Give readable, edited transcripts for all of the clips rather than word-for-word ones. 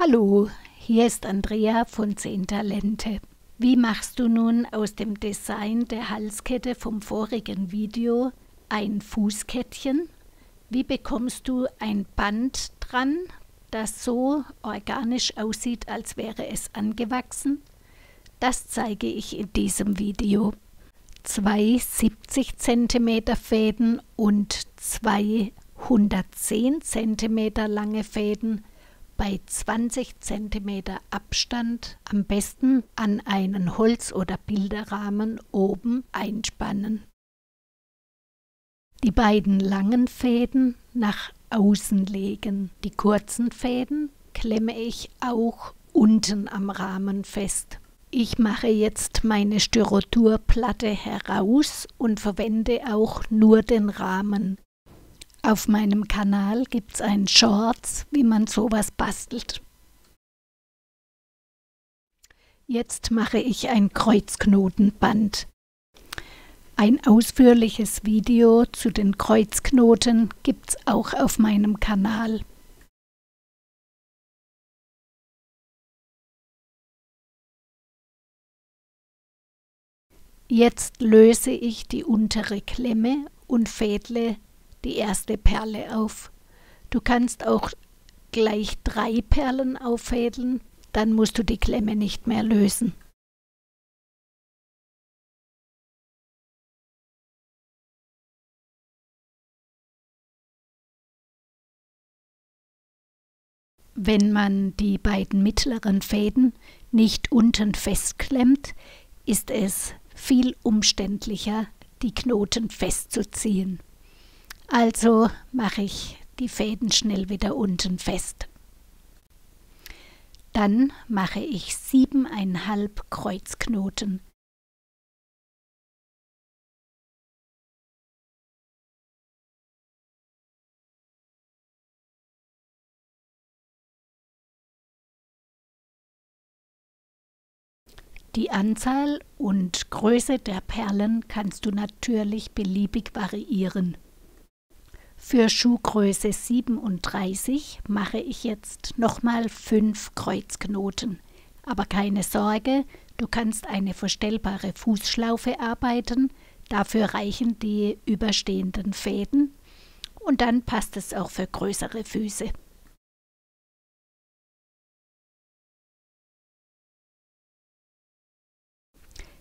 Hallo, hier ist Andrea von 10 Talente. Wie machst du nun aus dem Design der Halskette vom vorigen Video ein Fußkettchen? Wie bekommst du ein Band dran, das so organisch aussieht, als wäre es angewachsen? Das zeige ich in diesem Video. 2 70 cm Fäden und 2 110 cm lange Fäden bei 20 cm Abstand am besten an einen Holz- oder Bilderrahmen oben einspannen. Die beiden langen Fäden nach außen legen. Die kurzen Fäden klemme ich auch unten am Rahmen fest. Ich mache jetzt meine Styroturplatte heraus und verwende auch nur den Rahmen. Auf meinem Kanal gibt es einen Shorts, wie man sowas bastelt. Jetzt mache ich ein Kreuzknotenband. Ein ausführliches Video zu den Kreuzknoten gibt es auch auf meinem Kanal. Jetzt löse ich die untere Klemme und fädle die erste Perle auf. Du kannst auch gleich 3 Perlen auffädeln, dann musst du die Klemme nicht mehr lösen. Wenn man die beiden mittleren Fäden nicht unten festklemmt, ist es viel umständlicher, die Knoten festzuziehen. Also mache ich die Fäden schnell wieder unten fest. Dann mache ich 7,5 Kreuzknoten. Die Anzahl und Größe der Perlen kannst du natürlich beliebig variieren. Für Schuhgröße 37 mache ich jetzt nochmal 5 Kreuzknoten. Aber keine Sorge, du kannst eine verstellbare Fußschlaufe arbeiten, dafür reichen die überstehenden Fäden und dann passt es auch für größere Füße.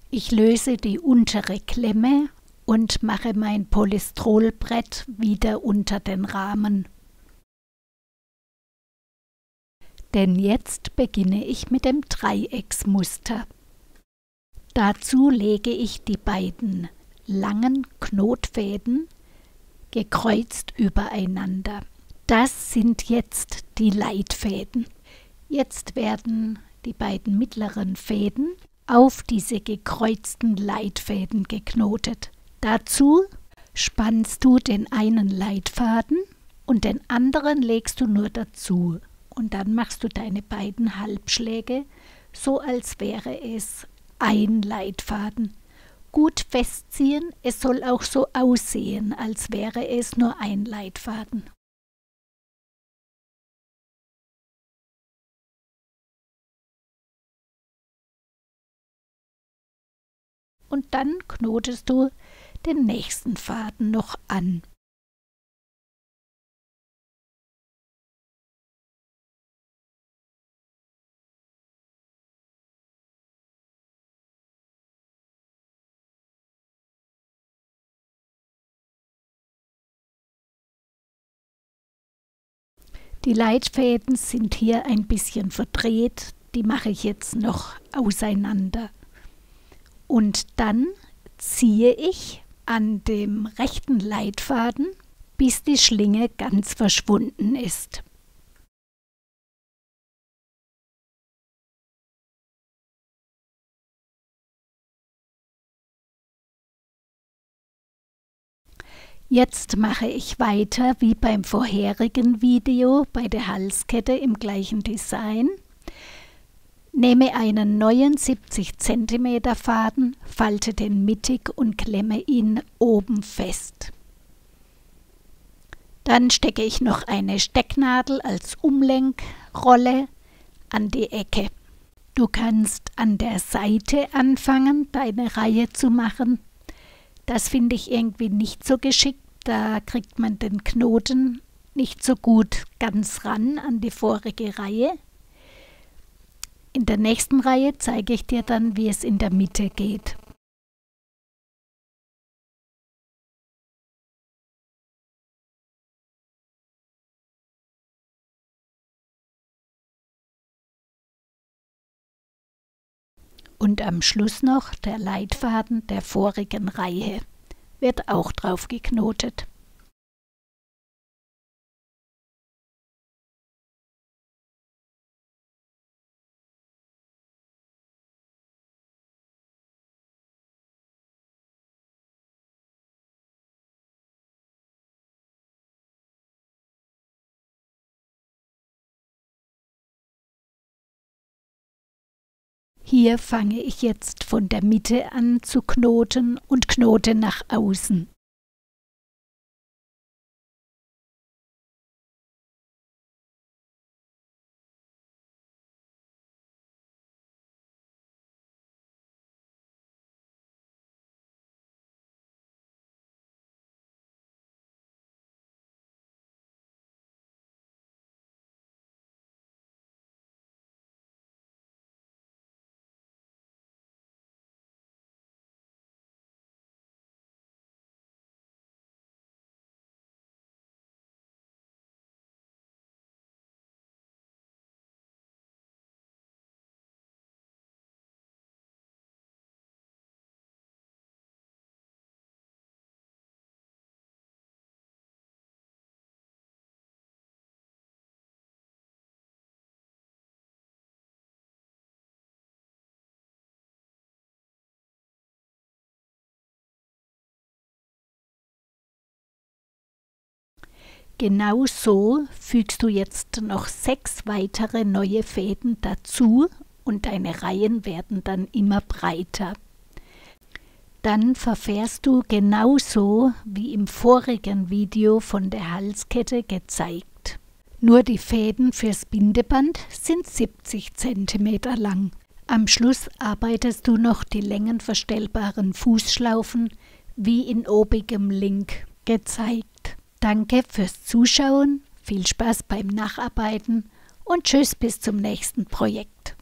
Ich löse die untere Klemme und mache mein Polystrolbrett wieder unter den Rahmen. Denn jetzt beginne ich mit dem Dreiecksmuster. Dazu lege ich die beiden langen Knotfäden gekreuzt übereinander. Das sind jetzt die Leitfäden. Jetzt werden die beiden mittleren Fäden auf diese gekreuzten Leitfäden geknotet. Dazu spannst du den einen Leitfaden und den anderen legst du nur dazu. Und dann machst du deine beiden Halbschläge, so als wäre es ein Leitfaden. Gut festziehen, es soll auch so aussehen, als wäre es nur ein Leitfaden. Und dann knotest du den nächsten Faden noch an. Die Leitfäden sind hier ein bisschen verdreht, die mache ich jetzt noch auseinander. Und dann ziehe ich an dem rechten Leitfaden, bis die Schlinge ganz verschwunden ist. Jetzt mache ich weiter wie beim vorherigen Video bei der Halskette im gleichen Design. Nehme einen neuen 70 cm Faden, falte den mittig und klemme ihn oben fest. Dann stecke ich noch eine Stecknadel als Umlenkrolle an die Ecke. Du kannst an der Seite anfangen, deine Reihe zu machen. Das finde ich irgendwie nicht so geschickt. Da kriegt man den Knoten nicht so gut ganz ran an die vorige Reihe. In der nächsten Reihe zeige ich dir dann, wie es in der Mitte geht. Und am Schluss noch der Leitfaden der vorigen Reihe wird auch drauf geknotet. Hier fange ich jetzt von der Mitte an zu knoten und knote nach außen. Genau so fügst du jetzt noch 6 weitere neue Fäden dazu und deine Reihen werden dann immer breiter. Dann verfährst du genauso wie im vorigen Video von der Halskette gezeigt. Nur die Fäden fürs Bindeband sind 70 cm lang. Am Schluss arbeitest du noch die längenverstellbaren Fußschlaufen wie in obigem Link gezeigt. Danke fürs Zuschauen, viel Spaß beim Nacharbeiten und tschüss bis zum nächsten Projekt.